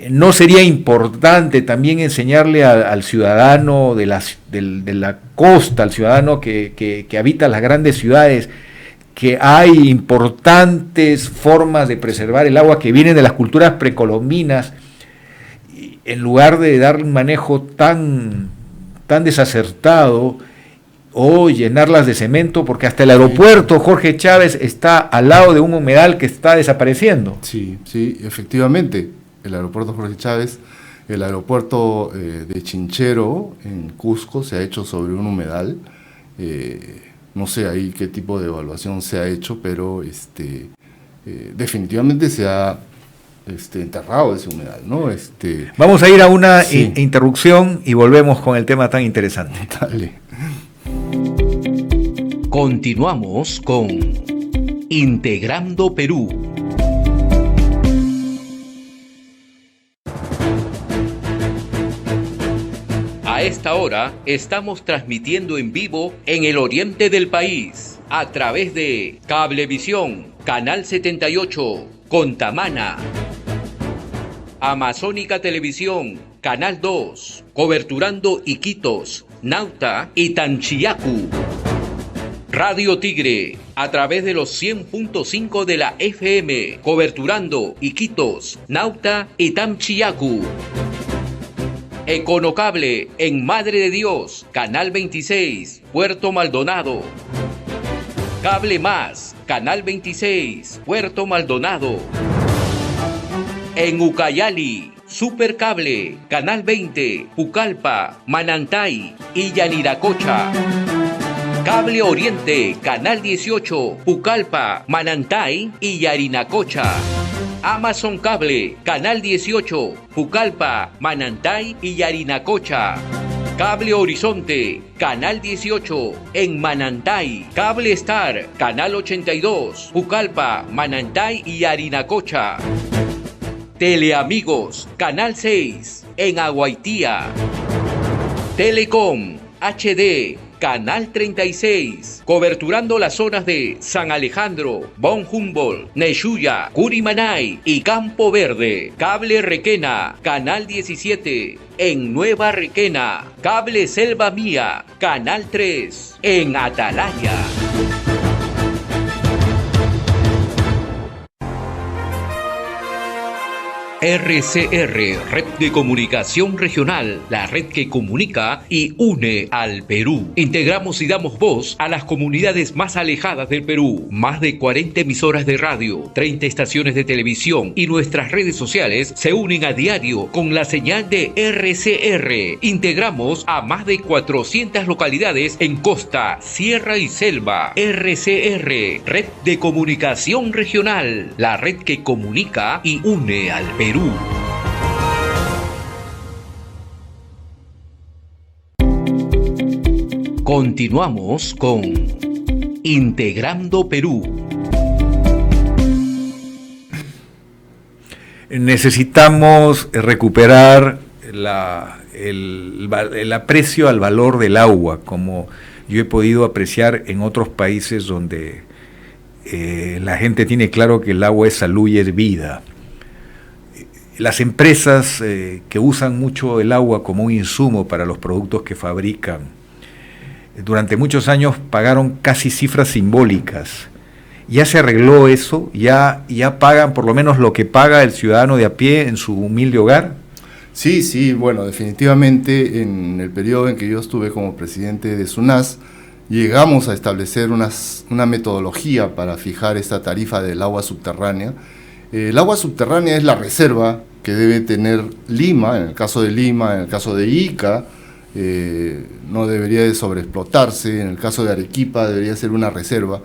¿No sería importante también enseñarle al ciudadano de la costa, al ciudadano que habita las grandes ciudades, que hay importantes formas de preservar el agua que vienen de las culturas precolombinas, en lugar de dar un manejo tan desacertado o llenarlas de cemento? Porque hasta el aeropuerto Jorge Chávez está al lado de un humedal que está desapareciendo. Sí, efectivamente. El aeropuerto Jorge Chávez, el aeropuerto de Chinchero en Cusco se ha hecho sobre un humedal. No sé ahí qué tipo de evaluación se ha hecho, pero definitivamente se ha enterrado ese humedal, ¿no? Vamos a ir a una interrupción y volvemos con el tema tan interesante. Dale. Continuamos con Integrando Perú. A esta hora estamos transmitiendo en vivo en el oriente del país a través de Cablevisión, Canal 78, Contamana, Amazónica Televisión, Canal 2, coberturando Iquitos, Nauta y Tanchiyacu. Radio Tigre, a través de los 100.5 de la FM, coberturando Iquitos, Nauta y Tanchiyacu. Econocable en Madre de Dios, Canal 26, Puerto Maldonado. Cable Más, Canal 26, Puerto Maldonado. En Ucayali, Supercable, Canal 20, Pucallpa, Manantay y Yaniracocha. Cable Oriente, Canal 18, Pucallpa, Manantay y Yarinacocha. Amazon Cable, Canal 18, Pucallpa, Manantay y Yarinacocha. Cable Horizonte, Canal 18, en Manantay. Cable Star, Canal 82, Pucallpa, Manantay y Yarinacocha. Teleamigos, Canal 6, en Aguaitía. Telecom HD, Canal 36, coberturando las zonas de San Alejandro, Bon Humboldt, Neyuya, Curimanay y Campo Verde. Cable Requena, Canal 17, en Nueva Requena. Cable Selva Mía, Canal 3, en Atalaya. RCR, Red de Comunicación Regional, la red que comunica y une al Perú. Integramos y damos voz a las comunidades más alejadas del Perú. Más de 40 emisoras de radio, 30 estaciones de televisión y nuestras redes sociales se unen a diario con la señal de RCR. Integramos a más de 400 localidades en costa, sierra y selva. RCR, Red de Comunicación Regional, la red que comunica y une al Perú. Continuamos con Integrando Perú. Necesitamos recuperar el aprecio al valor del agua, como yo he podido apreciar en otros países donde la gente tiene claro que el agua es salud y es vida. las empresas que usan mucho el agua como un insumo para los productos que fabrican, durante muchos años pagaron casi cifras simbólicas. ¿Ya se arregló eso? ¿Ya pagan por lo menos lo que paga el ciudadano de a pie en su humilde hogar? Sí, bueno, definitivamente en el periodo en que yo estuve como presidente de SUNAS, llegamos a establecer una metodología para fijar esta tarifa del agua subterránea. El agua subterránea es la reserva que debe tener Lima, en el caso de Lima, en el caso de Ica, no debería de sobreexplotarse, en el caso de Arequipa debería ser una reserva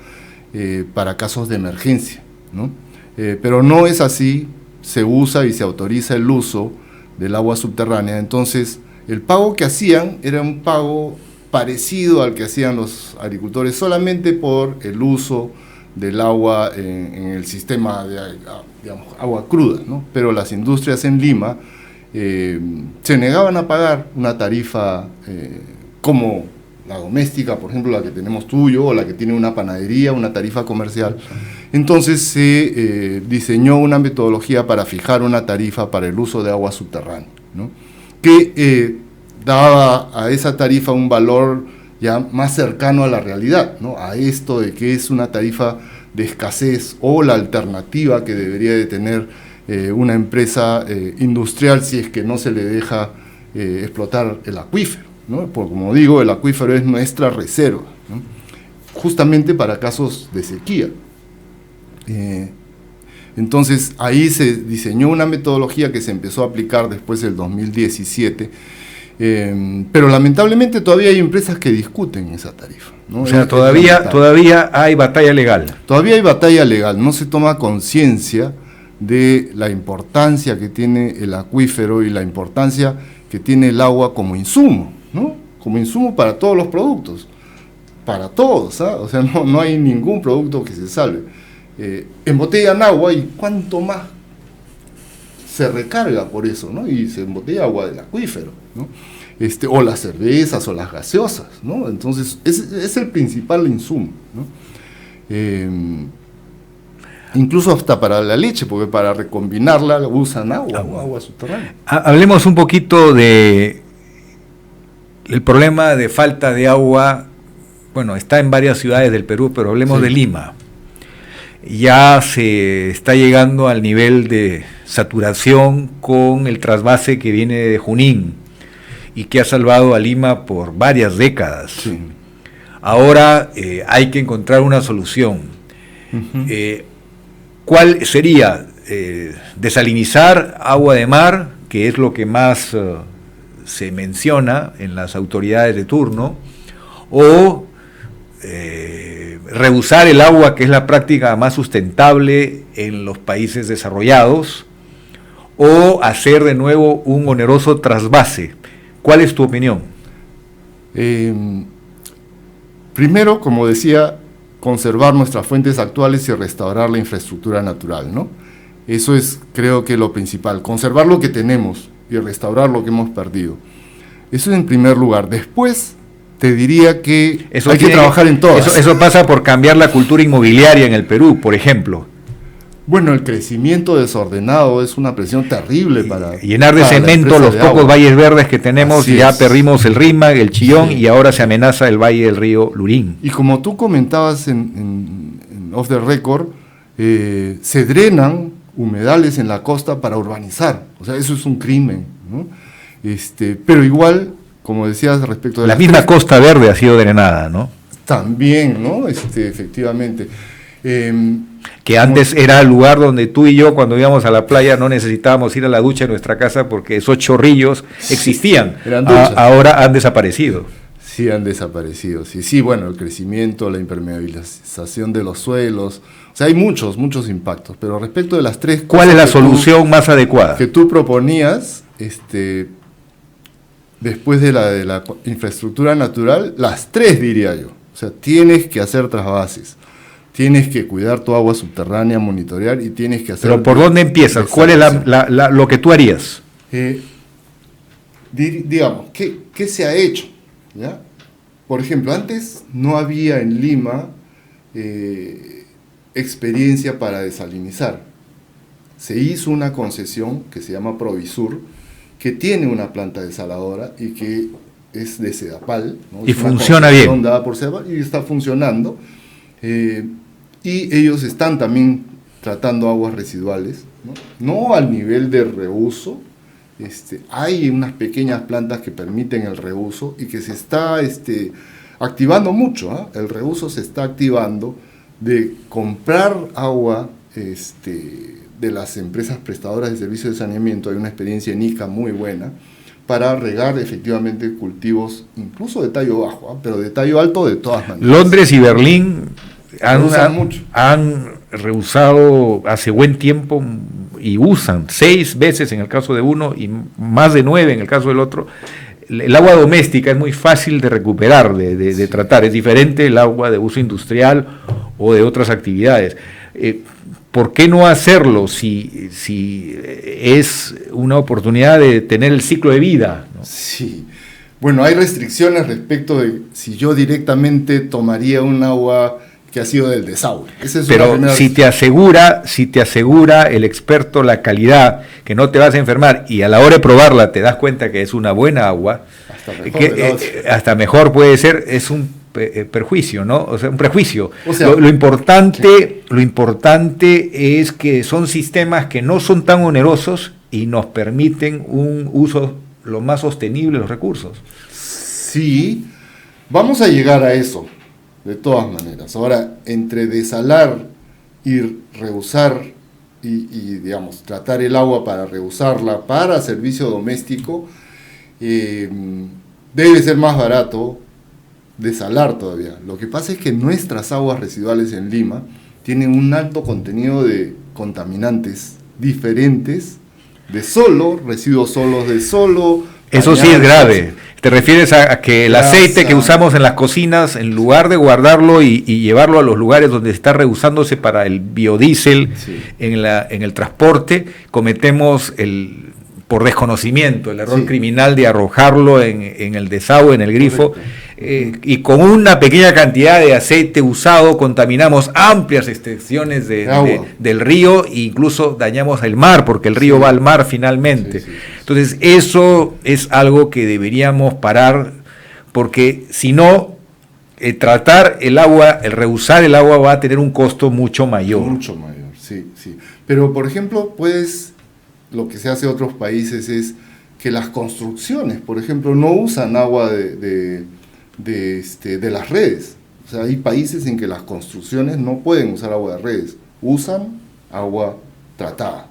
para casos de emergencia, ¿no? Pero no es así, se usa y se autoriza el uso del agua subterránea. Entonces el pago que hacían era un pago parecido al que hacían los agricultores solamente por el uso del agua en el sistema de, digamos, agua cruda, ¿no? Pero las industrias en Lima se negaban a pagar una tarifa como la doméstica, por ejemplo, la que tenemos tuyo, o la que tiene una panadería, una tarifa comercial. Entonces se diseñó una metodología para fijar una tarifa para el uso de agua subterránea, ¿no? Que daba a esa tarifa un valor ya más cercano a la realidad, ¿no? A esto de que es una tarifa de escasez o la alternativa que debería de tener una empresa industrial si es que no se le deja explotar el acuífero, ¿no? Porque, como digo, el acuífero es nuestra reserva, ¿no? Justamente para casos de sequía. Entonces ahí se diseñó una metodología que se empezó a aplicar después del 2017, pero lamentablemente todavía hay empresas que discuten esa tarifa, ¿no? O sea, todavía hay batalla legal. Todavía hay batalla legal, no se toma conciencia de la importancia que tiene el acuífero y la importancia que tiene el agua como insumo, ¿no? Como insumo para todos los productos, para todos, ¿ah? O sea, no hay ningún producto que se salve. Embotellan agua y cuánto más se recarga por eso, ¿no? Y se embotella agua del acuífero, ¿no? O las cervezas o las gaseosas, ¿no? Entonces es el principal insumo, ¿no? Incluso hasta para la leche, porque para recombinarla usan agua subterránea. Hablemos un poquito de el problema de falta de agua. Bueno, está en varias ciudades del Perú, pero hablemos de Lima. Ya se está llegando al nivel de saturación con el trasvase que viene de Junín y que ha salvado a Lima por varias décadas. Sí. Ahora hay que encontrar una solución. ¿Cuál sería? Desalinizar agua de mar, que es lo que más se menciona en las autoridades de turno, o reusar el agua, que es la práctica más sustentable en los países desarrollados, o hacer de nuevo un oneroso trasvase. ¿Cuál es tu opinión? Primero, como decía, conservar nuestras fuentes actuales y restaurar la infraestructura natural, ¿no? Eso es, creo que, lo principal, conservar lo que tenemos y restaurar lo que hemos perdido. Eso en primer lugar. Después te diría que hay que trabajar en todas. Eso pasa por cambiar la cultura inmobiliaria en el Perú, por ejemplo. Bueno, el crecimiento desordenado es una presión terrible para llenar de cemento los pocos valles verdes que tenemos. Ya perdimos el Rímac, el Chillón, y ahora se amenaza el valle del río Lurín. Y como tú comentabas en Off the Record, se drenan humedales en la costa para urbanizar. O sea, eso es un crimen, ¿no? Pero igual, como decías respecto de la misma Costa Verde ha sido drenada, ¿no? También, ¿no? Efectivamente. Que antes era el lugar donde tú y yo, cuando íbamos a la playa, no necesitábamos ir a la ducha en nuestra casa porque esos chorrillos existían. Ahora han desaparecido. Sí, han desaparecido. Sí, bueno, el crecimiento, la impermeabilización de los suelos. O sea, hay muchos impactos. Pero respecto de las tres cosas, ¿cuál es la solución más adecuada? Que tú proponías, después de la infraestructura natural, las tres, diría yo. O sea, tienes que hacer trasvases. Tienes que cuidar tu agua subterránea, monitorear, y tienes que hacer... ¿Pero por dónde empiezas? ¿Cuál es lo que tú harías? Digamos, ¿qué se ha hecho? ¿Ya? Por ejemplo, antes no había en Lima experiencia para desalinizar. se hizo una concesión que se llama Provisur, que tiene una planta desaladora y que es de Sedapal, ¿no? Y es una funciona concesión bien. dada por Sedapal y está funcionando. Y ellos están también tratando aguas residuales, no al nivel de reuso. Hay unas pequeñas plantas que permiten el reuso y que se está activando mucho, ¿eh? El reuso se está activando de comprar agua de las empresas prestadoras de servicios de saneamiento. Hay una experiencia en Ica muy buena para regar efectivamente cultivos incluso de tallo bajo, ¿eh? Pero de tallo alto de todas maneras. Londres y Berlín mucho. han rehusado hace buen tiempo y usan 6 veces en el caso de uno y más de 9 en el caso del otro. El agua doméstica es muy fácil de recuperar, de tratar. Es diferente el agua de uso industrial o de otras actividades. ¿Por qué no hacerlo si es una oportunidad de tener el ciclo de vida, ¿no? Sí. Bueno, hay restricciones respecto de si yo directamente tomaría un agua que ha sido del desagüe. Pero si te asegura el experto la calidad, que no te vas a enfermar y a la hora de probarla te das cuenta que es una buena agua, hasta mejor puede ser, es un perjuicio, ¿no? O sea, un prejuicio. O sea, lo importante es que son sistemas que no son tan onerosos y nos permiten un uso lo más sostenible de los recursos. Sí, vamos a llegar a eso. De todas maneras. Ahora, entre desalar y reusar y digamos, tratar el agua para reusarla para servicio doméstico, debe ser más barato desalar todavía. Lo que pasa es que nuestras aguas residuales en Lima tienen un alto contenido de contaminantes diferentes, de solo, residuos solos de solo. Eso sí es grave. ¿Te refieres a que el aceite que usamos en las cocinas, en lugar de guardarlo y llevarlo a los lugares donde está reusándose para el biodiesel, sí, en el transporte, cometemos por desconocimiento el error, sí, criminal de arrojarlo en el desagüe, en el grifo, y con una pequeña cantidad de aceite usado contaminamos amplias extensiones del río e incluso dañamos el mar, porque el río, sí, va al mar finalmente. Sí, sí, sí. Entonces eso es algo que deberíamos parar, porque si no, tratar el agua, el reusar el agua va a tener un costo mucho mayor. Mucho mayor, sí, sí. Pero por ejemplo, lo que se hace en otros países es que las construcciones, por ejemplo, no usan agua de las redes. O sea, hay países en que las construcciones no pueden usar agua de redes, usan agua tratada.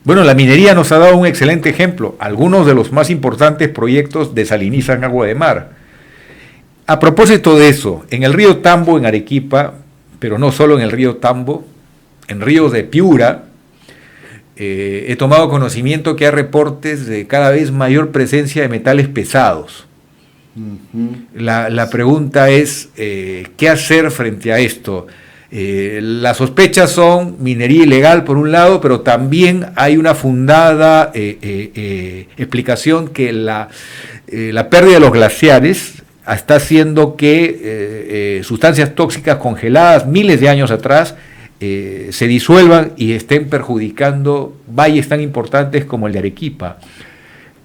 Bueno, la minería nos ha dado un excelente ejemplo. Algunos de los más importantes proyectos desalinizan agua de mar. A propósito de eso, en el río Tambo, en Arequipa, pero no solo en el río Tambo, en ríos de Piura, he tomado conocimiento que hay reportes de cada vez mayor presencia de metales pesados. Uh-huh. La pregunta es, ¿qué hacer frente a esto? Las sospechas son minería ilegal por un lado, pero también hay una fundada explicación que la pérdida de los glaciares está haciendo que sustancias tóxicas congeladas miles de años atrás se disuelvan y estén perjudicando valles tan importantes como el de Arequipa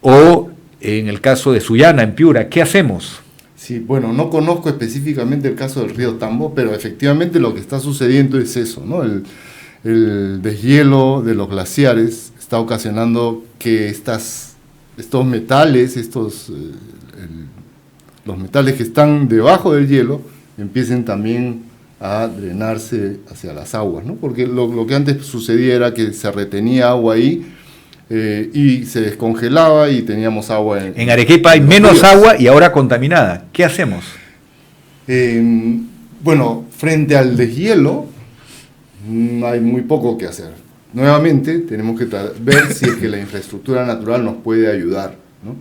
o en el caso de Sullana, en Piura. ¿Qué hacemos? Sí, bueno, no conozco específicamente el caso del río Tambo, pero efectivamente lo que está sucediendo es eso, ¿no? El deshielo de los glaciares está ocasionando que estos metales, los metales que están debajo del hielo, empiecen también a drenarse hacia las aguas, ¿no? Porque lo que antes sucedía era que se retenía agua ahí y se descongelaba y teníamos agua en Arequipa hay menos ríos. Agua y ahora contaminada. ¿Qué hacemos? Bueno, frente al deshielo hay muy poco que hacer. Nuevamente tenemos que ver si es que la infraestructura natural nos puede ayudar, ¿no?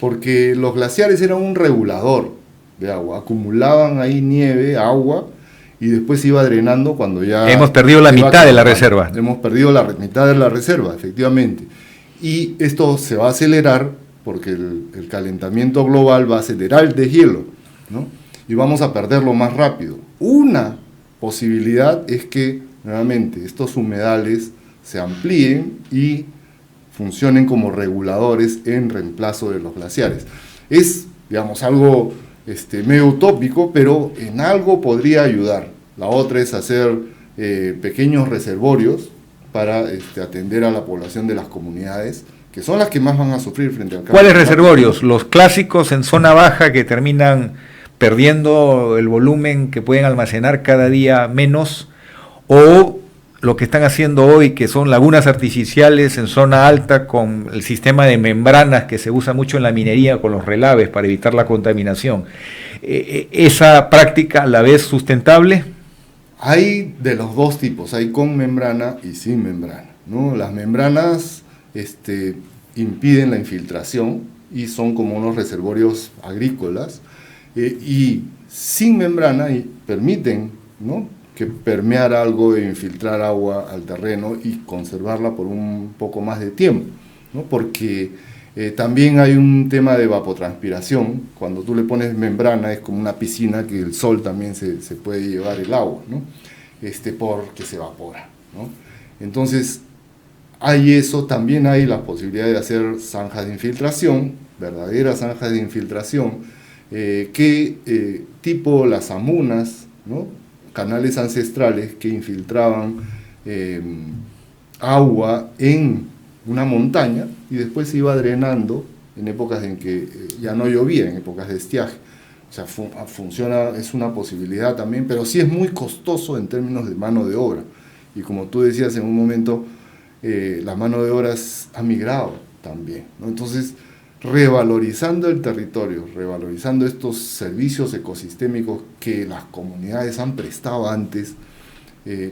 Porque los glaciares eran un regulador de agua, acumulaban ahí nieve, agua, y después se iba drenando cuando ya... Hemos perdido la mitad de la reserva. Hemos perdido la mitad de la reserva, efectivamente. Y esto se va a acelerar porque el calentamiento global va a acelerar el deshielo, ¿no? Y vamos a perderlo más rápido. Una posibilidad es que, nuevamente, estos humedales se amplíen y funcionen como reguladores en reemplazo de los glaciares. Es, digamos, algo medio utópico, pero en algo podría ayudar. La otra es hacer pequeños reservorios para atender a la población de las comunidades, que son las que más van a sufrir frente al cambio. ¿Cuáles reservorios? ¿Los clásicos en zona baja que terminan perdiendo el volumen que pueden almacenar cada día menos, o lo que están haciendo hoy, que son lagunas artificiales en zona alta con el sistema de membranas que se usa mucho en la minería con los relaves para evitar la contaminación? ¿Esa práctica a la vez sustentable? Hay de los dos tipos, hay con membrana y sin membrana, ¿no? Las membranas impiden la infiltración y son como unos reservorios agrícolas, y sin membrana permiten, ¿no?, que permear algo e infiltrar agua al terreno y conservarla por un poco más de tiempo, ¿no? Porque también hay un tema de evapotranspiración. Cuando tú le pones membrana es como una piscina que el sol también se puede llevar el agua, ¿no? Porque se evapora, ¿no? Entonces hay eso, también hay la posibilidad de hacer zanjas de infiltración, verdaderas zanjas de infiltración, tipo las amunas, ¿no?, canales ancestrales que infiltraban agua en una montaña y después se iba drenando en épocas en que ya no llovía, en épocas de estiaje. O sea, funciona, es una posibilidad también, pero sí es muy costoso en términos de mano de obra. Y como tú decías en un momento, la mano de obra ha migrado también, ¿no? Entonces, revalorizando el territorio, revalorizando estos servicios ecosistémicos que las comunidades han prestado antes,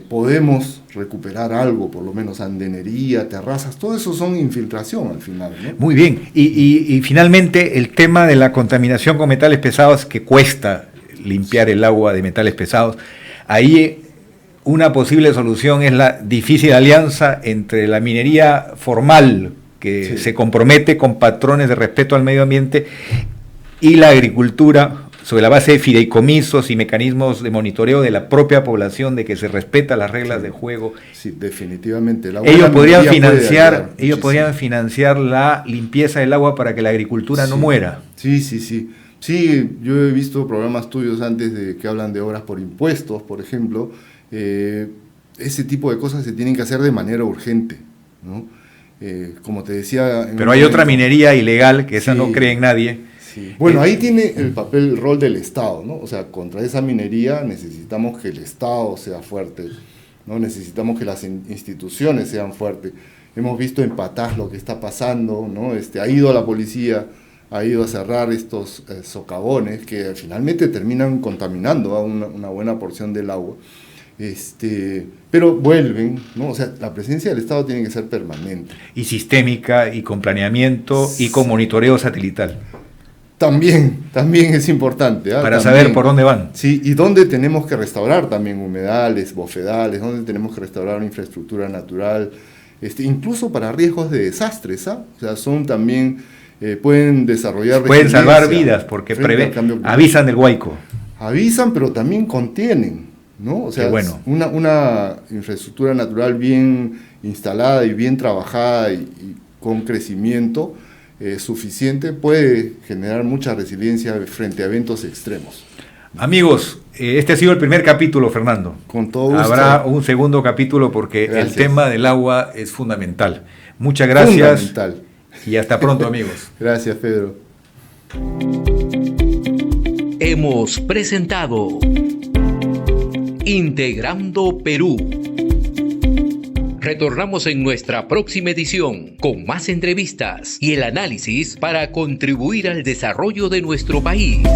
podemos recuperar algo, por lo menos andenería, terrazas, todo eso son infiltración al final, ¿no? Muy bien, y finalmente el tema de la contaminación con metales pesados, que cuesta limpiar el agua de metales pesados. Ahí una posible solución es la difícil alianza entre la minería formal, que se compromete con patrones de respeto al medio ambiente, y la agricultura, sobre la base de fideicomisos y mecanismos de monitoreo de la propia población, de que se respeta las reglas de juego. Sí, definitivamente. Ellos podrían financiar la limpieza del agua para que la agricultura no muera. Sí. Sí, yo he visto programas tuyos antes que hablan de obras por impuestos, por ejemplo. Ese tipo de cosas se tienen que hacer de manera urgente, ¿no? Como te decía... Pero hay otra minería ilegal, que esa no cree en nadie. Sí. Bueno, ahí tiene el rol del Estado, ¿no? O sea, contra esa minería necesitamos que el Estado sea fuerte, ¿no? Necesitamos que las instituciones sean fuertes. Hemos visto en Patás lo que está pasando, ¿no? Ha ido la policía, ha ido a cerrar estos socavones que finalmente terminan contaminando a una buena porción del agua. Pero vuelven, ¿no? O sea, la presencia del Estado tiene que ser permanente. Y sistémica, y con planeamiento, y con monitoreo satelital. También es importante. Para saber por dónde van. Sí, y dónde tenemos que restaurar también humedales, bofedales, dónde tenemos que restaurar infraestructura natural, incluso para riesgos de desastres, ¿ah? O sea, son también, pueden desarrollar... Pueden salvar vidas, porque avisan del Huayco. Avisan, pero también contienen, ¿no? O sea, bueno, una infraestructura natural bien instalada y bien trabajada y con crecimiento suficiente puede generar mucha resiliencia frente a eventos extremos. Amigos, este ha sido el primer capítulo, Fernando. Con todo gusto. Habrá un segundo capítulo porque el tema del agua es fundamental. Muchas gracias. Fundamental. Y hasta pronto, amigos. Gracias, Pedro. Hemos presentado Integrando Perú. Retornamos en nuestra próxima edición con más entrevistas y el análisis para contribuir al desarrollo de nuestro país.